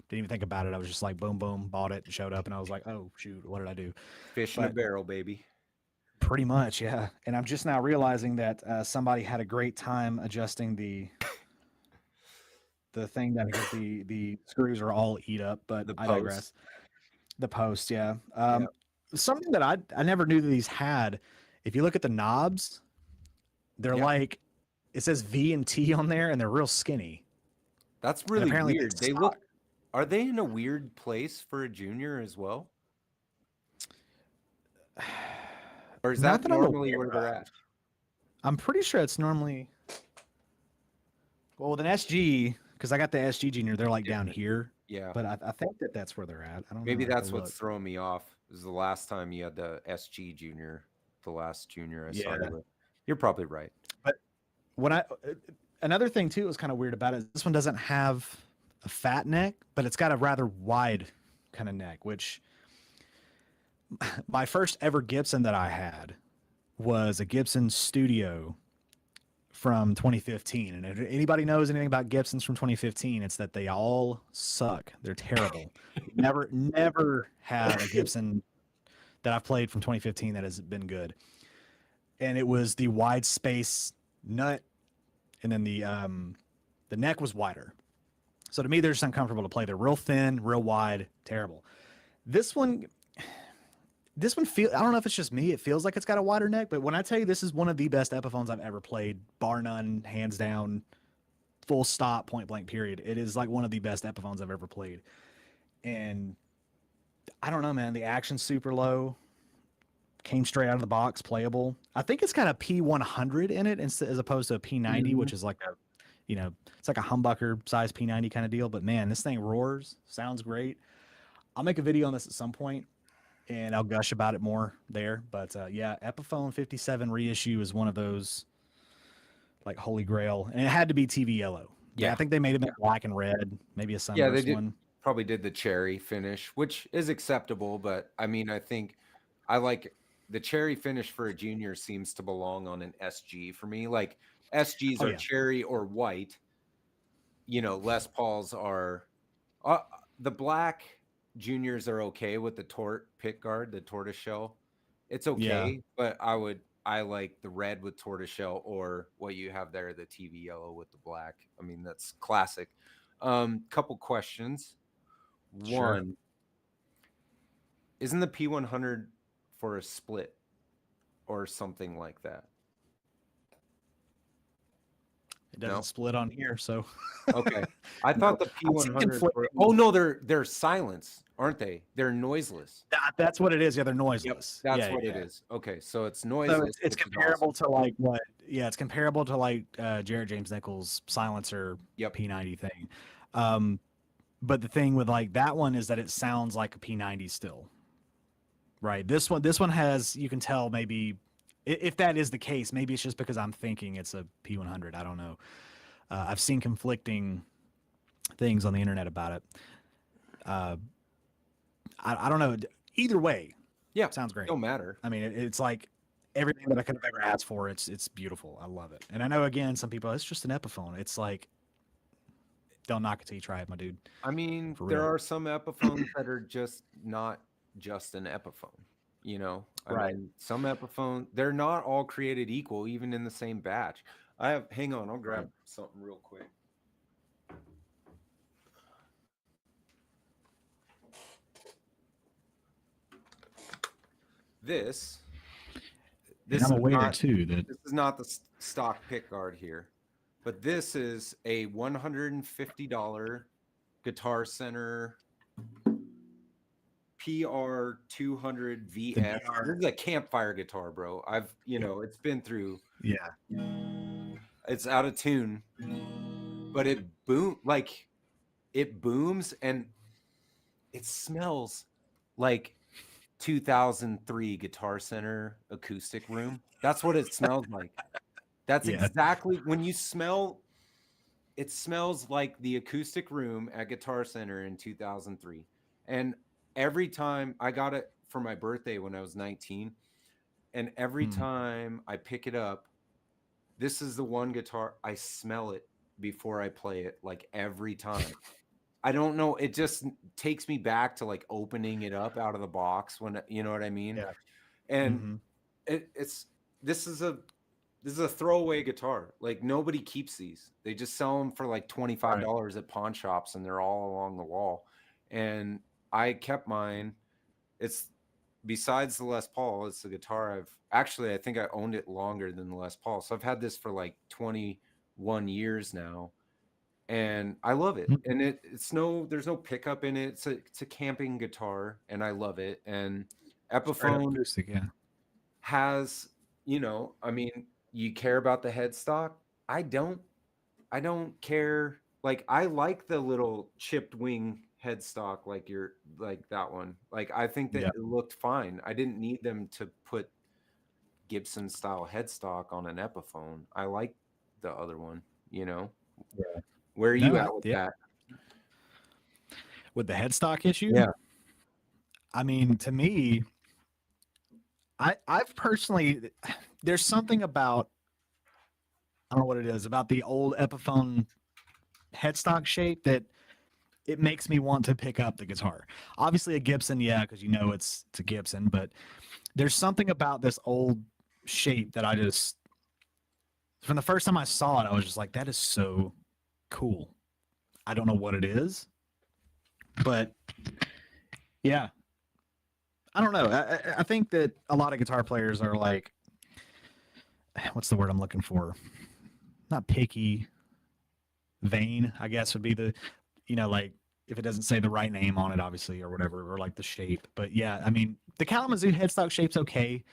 think about it. I was just like, boom, boom, bought it, showed up, and I was like, oh shoot, what did I do? fish in a But barrel, baby. pretty much, yeah. And I'm just now realizing that somebody had a great time adjusting the thing that because the screws are all eat up. But The I post. digress. The post, yeah. Yeah, Something that I never knew that these had. If you look at the knobs, they're yeah. like it says V and T on there, and they're real skinny. That's And really apparently weird. They stock. look. Are they in a weird place for a junior as well, or is Not that that I'm normally aware where they're of. at? I'm pretty sure it's normally well with an SG because I got the SG Junior. They're like down Different. here, Yeah, but I think that that's where they're at. I don't know. maybe I have to that's what's look. throwing me off. Is the last time you had the SG junior, the last junior I saw Yeah, you with. You're probably right. but when another thing too was kind of weird about it. Is this one doesn't have a fat neck, but it's got a rather wide kind of neck. Which my first ever Gibson that I had was a Gibson Studio from 2015. And if anybody knows anything about Gibsons from 2015, it's that they all suck. They're terrible. Never had a Gibson that I've played from 2015 that has been good. And it was the wide space nut, and then the neck was wider. So to me, they're just uncomfortable to play. They're real thin, real wide, terrible. This one, this one feel I don't know if it's just me, it feels like it's got a wider neck, but when I tell you this is one of the best Epiphones I've ever played, bar none, hands down, full stop, point blank, period. It is like one of the best Epiphones I've ever played. And I don't know, man, the action's super low, came straight out of the box, playable. I think it's got a P100 in it as opposed to a P90, Mhm. which is like it's like a humbucker size P90 kind of deal. But man, this thing roars, sounds great. I'll make a video on this at some point, and I'll gush about it more there. But yeah, Epiphone 57 reissue is one of those like holy grail, and it had to be TV yellow. Yeah, I Yeah, think they made them in black and red, maybe a yeah. They sunburst did one. probably did the cherry finish, which is acceptable. But I mean, I think I like the cherry finish for a junior seems to belong on an SG for me. Like SGs Oh are yeah, cherry or white. Les Pauls are uh, the black juniors are okay with the pick guard, the tortoise shell. It's yeah, okay, but I like the red with tortoise shell or what you have there, the TV yellow with the black. I mean, that's classic. Couple questions. sure. One, isn't the P100 for a split or something like that? It doesn't No. split on here, so Okay. I no. thought the I've seen P100s were. conflicting. Oh no, they're silence, aren't they? They're noiseless. That's what it is. Yeah, they're Yep, noiseless. that's Yeah, what it yeah. is. Okay, so it's So noiseless, it's which is awesome. comparable to like what? Yeah, it's comparable to like Jarrett James Nichols silencer Yep. P90 thing. Um, but the thing with like that one is that it sounds like a P90 still, right? This one has you can tell maybe if that is the case, maybe it's just because I'm thinking it's a P100. I don't know. I've seen conflicting things on the internet about it. Uh, I don't know. Either way, Yeah, sounds great. don't matter. I mean, it's like everything that I could have ever asked for. It's beautiful. I love it. And I know again, some people it's just an Epiphone. It's like don't knock it till you try it, my dude. I mean, For there real. are some Epiphones that are just not just an Epiphone. I Right. mean, some Epiphone, they're not all created equal, even in the same batch. Hang on, I'll Right. grab something real quick. this I'm is aware not too that this is not the stock pick guard here, but this is a $150 Guitar Center PR200 the VS. DR, This is a campfire guitar, bro. It's been through. yeah, It's out of tune, but it booms and it smells like 2003 Guitar Center acoustic room. That's what it smells like. That's Yeah. exactly when you smell. It smells like the acoustic room at Guitar Center in 2003. And every time I got it for my birthday when I was 19, and every time I pick it up, this is the one guitar I smell it before I play it, like every time. I don't know. It just takes me back to like opening it up out of the box when, you know what I mean? Yeah. And this is a throwaway guitar. Like nobody keeps these. They just sell them for like $25 at pawn shops, and they're all along the wall. And I kept mine. It's besides the Les Paul, it's the guitar I think I owned it longer than the Les Paul. So I've had this for like 21 years now. And I love it. And there's no pickup in it. It's a camping guitar, and I love it. And Epiphone acoustic, yeah. has, I mean, you care about the headstock. I don't care. Like I like the little chipped wing headstock, like that one. Like I think that it looked fine. I didn't need them to put Gibson style headstock on an Epiphone. I like the other one, Yeah. Where are you at with that? With the headstock issue? Yeah. I mean, to me, I've personally, there's something about, I don't know what it is, about the old Epiphone headstock shape that it makes me want to pick up the guitar. Obviously a Gibson, yeah, because it's a Gibson, but there's something about this old shape that I just, from the first time I saw it, I was just like, that is so cool. I don't know what it is, but yeah, I don't know. I think that a lot of guitar players are like, what's the word I'm looking for? Not picky, vain, I guess would be the, like if it doesn't say the right name on it, obviously, or whatever, or like the shape. But yeah, I mean, the Kalamazoo headstock shape's okay.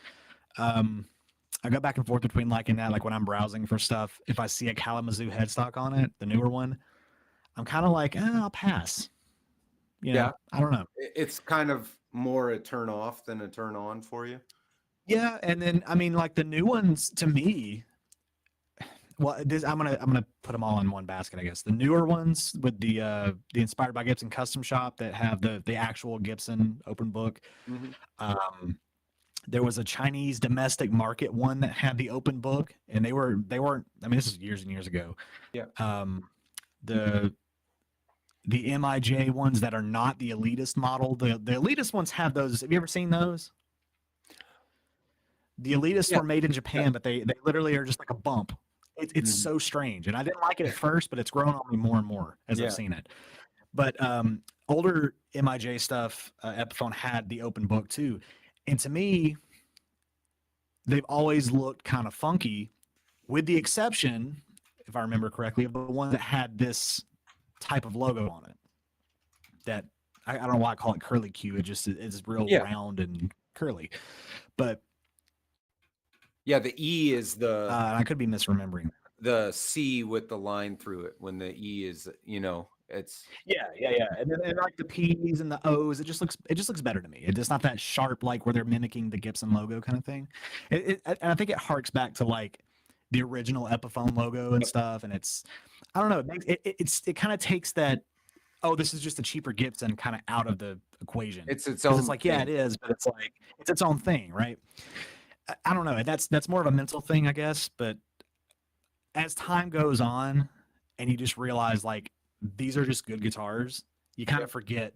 I go back and forth between liking that, like when I'm browsing for stuff, if I see a Kalamazoo headstock on it, the newer one, I'm kind of like, I'll pass. I don't know. It's kind of more a turn off than a turn on for you. Yeah, and then I mean, like the new ones to me, well, I'm gonna put them all in one basket, I guess. The newer ones with the Inspired by Gibson custom shop that have the actual Gibson open book. There was a Chinese domestic market one that had the open book, and they weren't. I mean, this is years and years ago. Yeah. The MIJ ones that are not the elitist model. The elitist ones have those. Have you ever seen those? The elitists were made in Japan, but they literally are just like a bump. It's so strange, and I didn't like it at first, but it's grown on me more and more as I've seen it. But older MIJ stuff, Epiphone had the open book too. And to me, they've always looked kind of funky, with the exception, if I remember correctly, of the one that had this type of logo on it. That I don't know why I call it curly Q. It's real round and curly. But yeah, the E is the. I could be misremembering. The C with the line through it. When the E is, it's yeah, and then like the P's and the O's, it just looks better to me. It's not that sharp like where they're mimicking the Gibson logo kind of thing. And I think it harks back to like the original Epiphone logo and stuff. And it's, I don't know, it kind of takes that, oh, this is just a cheaper Gibson kind of out of the equation. It's its own. It's like, yeah, it is, but it's like it's its own thing, right? I don't know. That's more of a mental thing, I guess. But as time goes on, and you just realize like, these are just good guitars, you kind of forget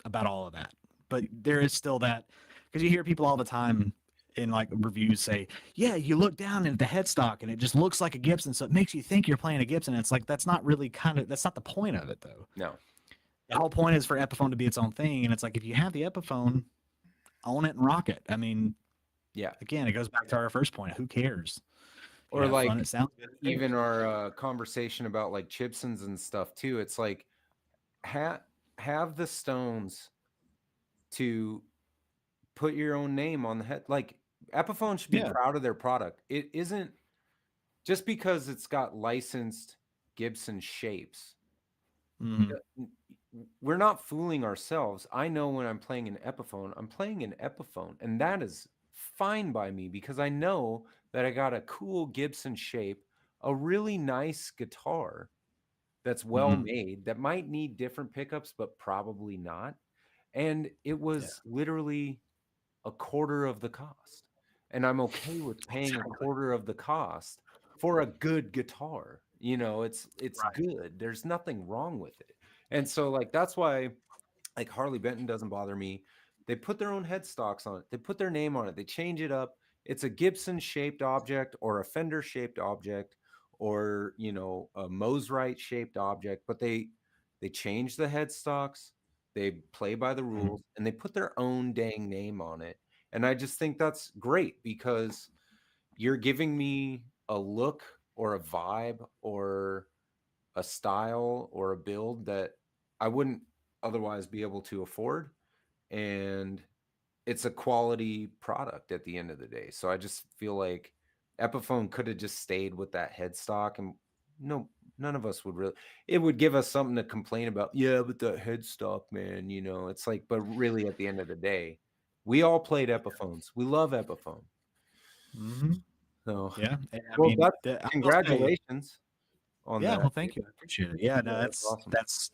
about all of that. But there is still that, because you hear people all the time in like reviews say, yeah, you look down at the headstock and it just looks like a Gibson, so it makes you think you're playing a Gibson. And it's like, that's not the point of it though. No. The whole point is for Epiphone to be its own thing. And it's like, if you have the Epiphone, own it and rock it. I mean, Yeah. Again, it goes back to our first point. Who cares? You Or have like fun. It sounds good. even our conversation about like Chipsons and stuff too. It's like have the stones to put your own name on the head. Like Epiphone should be Yeah. proud of their product. It isn't just because it's got licensed Gibson shapes. Mhm. We're not fooling ourselves. I know when I'm playing an Epiphone, I'm playing an Epiphone, and that is fine by me because I know that I got a cool Gibson shape, a really nice guitar that's well Mhm. made, that might need different pickups, but probably not. And it Yeah. was literally a quarter of the cost. And I'm okay with paying a quarter of the cost for a good guitar. You know, it's Right. good. There's nothing wrong with it. And so like that's why like Harley Benton doesn't bother me. They put their own headstocks on it. They put their name on it. They change it up. It's a Gibson shaped object or a Fender shaped object or, you know, a Mosrite shaped object, but they change the headstocks. They play by the Mhm. rules and they put their own dang name on it. And I just think that's great because you're giving me a look or a vibe or a style or a build that I wouldn't otherwise be able to afford. And it's a quality product at the end of the day. So I just feel like Epiphone could have just stayed with that headstock and no, none of us would really, it would give us something to complain about. Yeah, but the headstock, man, you know, it's like, but really at the end of the day, we all played Epiphones. We love Epiphone. Mhm. So, Yeah. And I well, mean, that's I will say, congratulations on yeah. that. Well, thank you. I appreciate it. Yeah. No, Yeah, that's awesome. that's.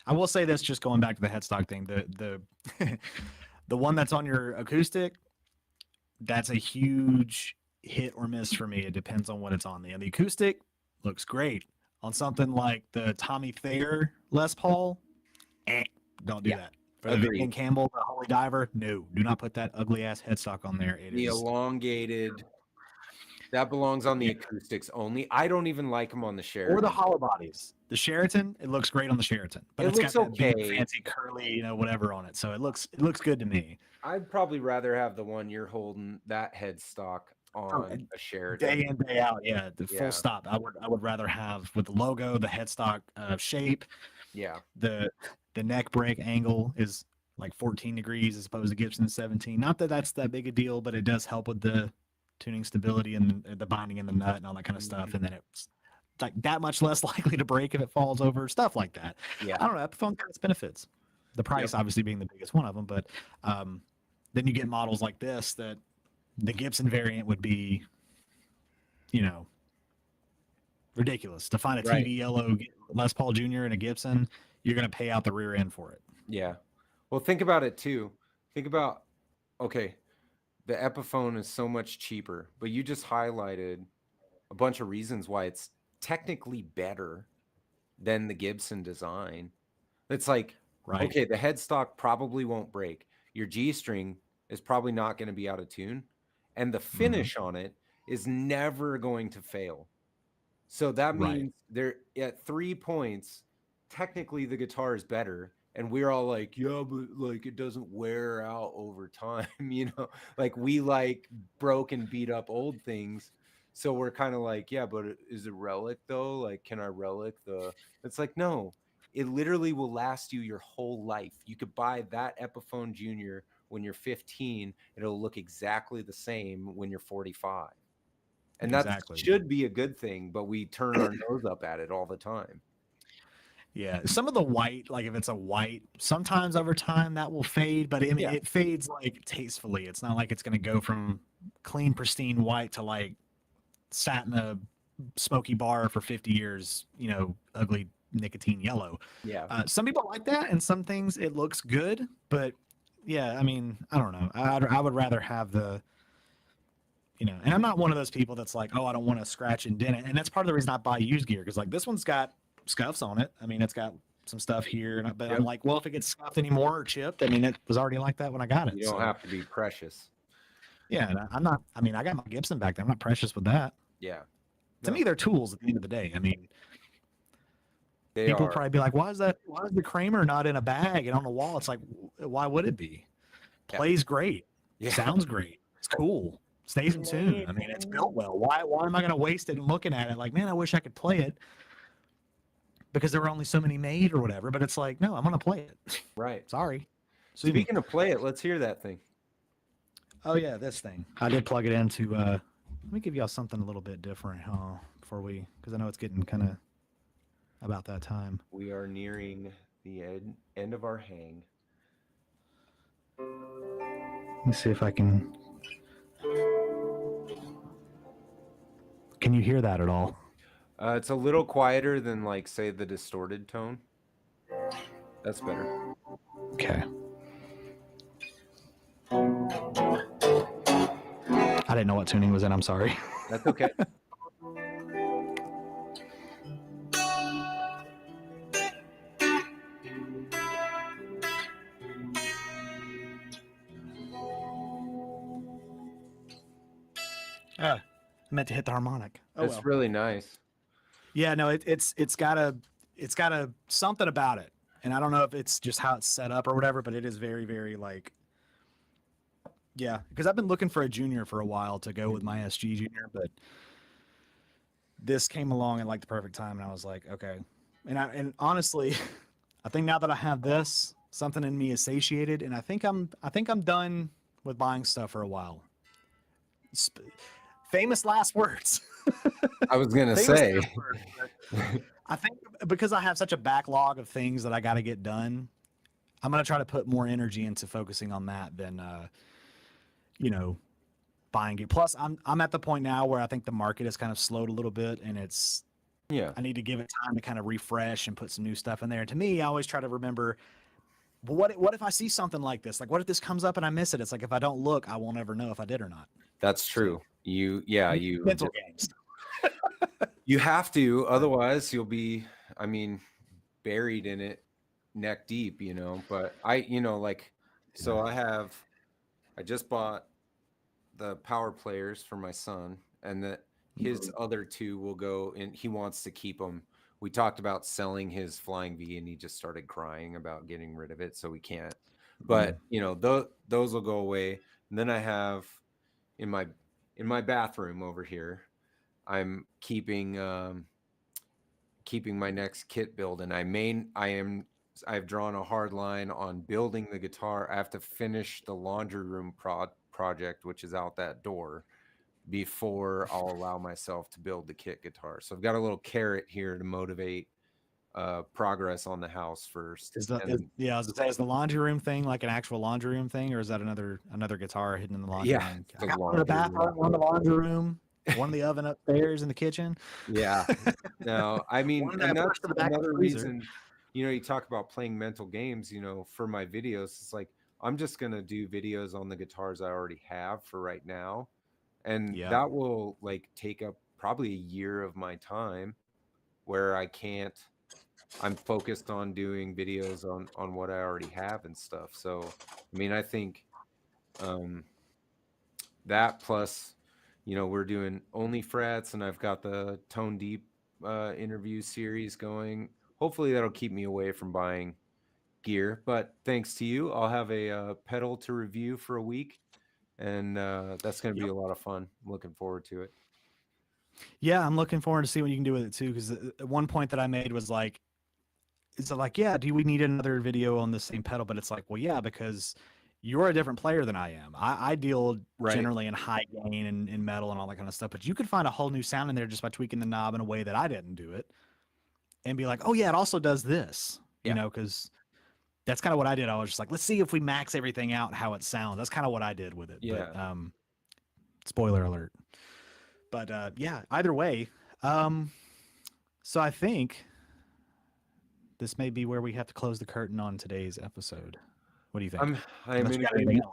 I will say this, just going back to the headstock thing. The the one that's on your acoustic, that's a huge hit or miss for me. It depends on what it's on. The acoustic looks great. On something like the Tommy Thayer Les Paul, don't do Yeah, that. For the agreed. Vivian Campbell, the Holy Diver, no, do not put that ugly ass headstock on there. It The is elongated, that belongs on the acoustics only. I don't even like them on the or the Sheraton. hollow bodies. The Sheraton, it looks great on the Sheraton, but It it's got looks that big okay. fancy curly, whatever on it. So it looks good to me. I'd probably rather have the one you're holding, that headstock For on a Sheraton. day in day out, yeah, the full Yeah, stop. I would rather have with the logo, the headstock shape, yeah, the neck break angle is like 14 degrees as opposed to Gibson 17. Not that that's that big a deal, but it does help with the tuning stability and the binding in the nut and all that kind of stuff. And then it's like that much less likely to break if it falls over, stuff like that. yeah, I don't know. Epiphone got its benefits. The yep, price obviously being the biggest one of them, but then you get models like this that the Gibson variant would be, you know, ridiculous. To find a right. TV yellow Les Paul Jr. and a Gibson, you're going to pay out the rear end for it. Yeah. Well, think about it too. Think about, okay, the Epiphone is so much cheaper, but you just highlighted a bunch of reasons why it's technically better than the Gibson design. It's like, Right. okay, the headstock probably won't break. Your G string is probably not going to be out of tune, and the finish on it is never going to fail. So that Right. means they're at 3 points. Technically, the guitar is better, and we're all like, "Yeah, but like it doesn't wear out over time." You know, like we like broke and beat up old things. So we're kind of like, "Yeah, but is it relic though? Like, can I relic the?" It's like, no, it literally will last you your whole life. You could buy that Epiphone Junior when you're 15, and it'll look exactly the same when you're 45. And that Exactly. should be a good thing, but we turn our nose up at it all the time. Yeah. Some of the white, like if it's a white, sometimes over time that will fade, but I mean, Yeah. it fades like tastefully. It's not like it's going to go from clean, pristine white to like sat in a smoky bar for 50 years, ugly nicotine yellow. Yeah. Some people like that, and some things it looks good, but yeah, I mean, I don't know. I would rather have and I'm not one of those people that's like, oh, I don't want to scratch and dent it. And that's part of the reason I buy used gear because like this one's got scuffs on it. I mean, it's got some stuff here, but Yep. I'm like, well, if it gets scuffed anymore or chipped, I mean, it was already like that when I got it. You don't So, have to be precious. yeah, and I'm not. I mean, I got my Gibson back there. I'm not precious with that. Yeah. To No, me, they're tools at the end of the day. I mean, they people are. probably be like, why is the Kramer not in a bag and on the wall? It's like, why would it be? Yeah. Plays great, Yeah. sounds great. It's cool. Stays in tune. I mean, it's built well. Why am I going to waste it and looking at it like, man, I wish I could play it because there were only so many made or whatever. But it's like, no, I'm going to play it. Right. Sorry. Sue me. Speaking of play it, let's hear that thing. Oh yeah, this thing. I did plug it into. Let me give y'all something a little bit different, before because I know it's getting kind of about that time. We are nearing the end of our hang. Let me see if I can. Can you hear that at all? It's a little quieter than, like, say, the distorted tone. That's better. Okay. I didn't know what tuning was in. I'm sorry. That's okay. I meant to hit the harmonic. Oh, That's really nice. Yeah, no, it's got a something about it, and I don't know if it's just how it's set up or whatever, but it is very, very like, yeah. Because I've been looking for a junior for a while to go with my SG junior, but this came along at like the perfect time, and I was like, okay. And honestly, I think now that I have this, something in me is satiated, and I think I'm done with buying stuff for a while. Famous last words. I was gonna Famous say. last words, I think because I have such a backlog of things that I got to get done, I'm gonna try to put more energy into focusing on that than, buying it. Plus, I'm at the point now where I think the market has kind of slowed a little bit, and I need to give it time to kind of refresh and put some new stuff in there. And to me, I always try to remember, what if I see something like this? Like, what if this comes up and I miss it? It's like, if I don't look, I won't ever know if I did or not. That's true. You mental games. You have to, otherwise you'll be, buried in it neck deep, but I just bought the power players for my son, and that his other two will go, and he wants to keep them. We talked about selling his Flying V, and he just started crying about getting rid of it, so we can't. But those will go away. And then I have in my bathroom over here, I'm keeping my next kit build, and I've drawn a hard line on building the guitar. I have to finish the laundry room project, which is out that door, before I'll allow myself to build the kit guitar. So I've got a little carrot here to motivate progress on the house first. Is the laundry room thing like an actual laundry room thing, or is that another guitar hidden in the laundry room? I got one in the bathroom, one in the laundry room, one in the oven upstairs in the kitchen. Yeah. No, and that's another reason, you talk about playing mental games, for my videos. It's like, I'm just going to do videos on the guitars I already have for right now. And that will like take up probably a year of my time where I'm focused on doing videos on what I already have and stuff. So, I think that plus, we're doing Only Frets, and I've got the Tone Deep interview series going. Hopefully that'll keep me away from buying gear, but thanks to you, I'll have a pedal to review for a week, and that's going to be a lot of fun. I'm looking forward to it. Yeah, I'm looking forward to see what you can do with it too, because one point that I made was like, do we need another video on the same pedal? But it's like, well, yeah, because you're a different player than I am. I deal generally in high gain and in metal and all that kind of stuff, but you could find a whole new sound in there just by tweaking the knob in a way that I didn't do it, and be like, oh yeah, it also does this, because that's kind of what I did. I was just like, let's see if we max everything out how it sounds. That's kind of what I did with it. Yeah. But, spoiler alert. But either way. So I think this may be where we have to close the curtain on today's episode. What do you think? I'm in agreement.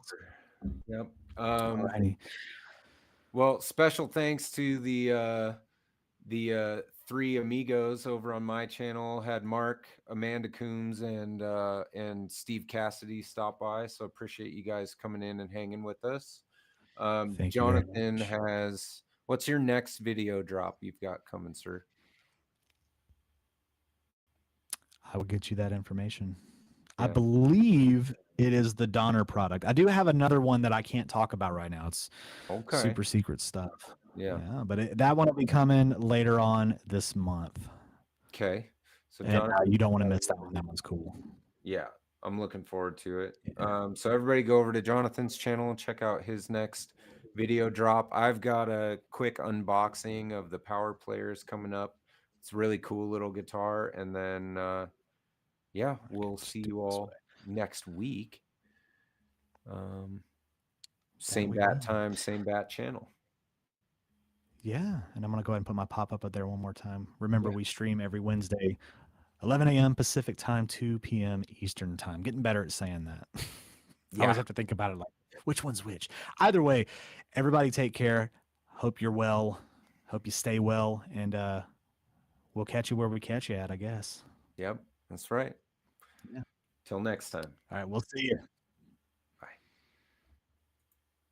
Yep. Alrighty. Well, special thanks to the three amigos over on my channel. Had Mark, Amanda Coombs, and Steve Cassidy stop by. So appreciate you guys coming in and hanging with us. Jonathan has, what's your next video drop you've got coming, sir? I will get you that information. I believe it it is the Donner product. I do have another one that I can't talk about right now. It's Okay. super secret stuff. Yeah. But that one will be coming later on this month. Okay. So And you don't want to miss that one. That one's cool. Yeah, I'm looking forward to it. Yeah. So everybody go over to Jonathan's channel and check out his next video drop. I've got a quick unboxing of the Power Players coming up. It's a really cool little guitar. And then, yeah, we'll see you all next week. Same bat time, same bat channel. Yeah, and I'm going to go ahead and put my pop-up up there one more time. Remember, we stream every Wednesday, 11 a.m. Pacific time, 2 p.m. Eastern time. Getting better at saying that. I always have to think about it like, which one's which? Either way, everybody take care. Hope you're well. Hope you stay well. And we'll catch you where we catch you at, I guess. Yep, that's right. Yeah. Till next time. All right, we'll see you.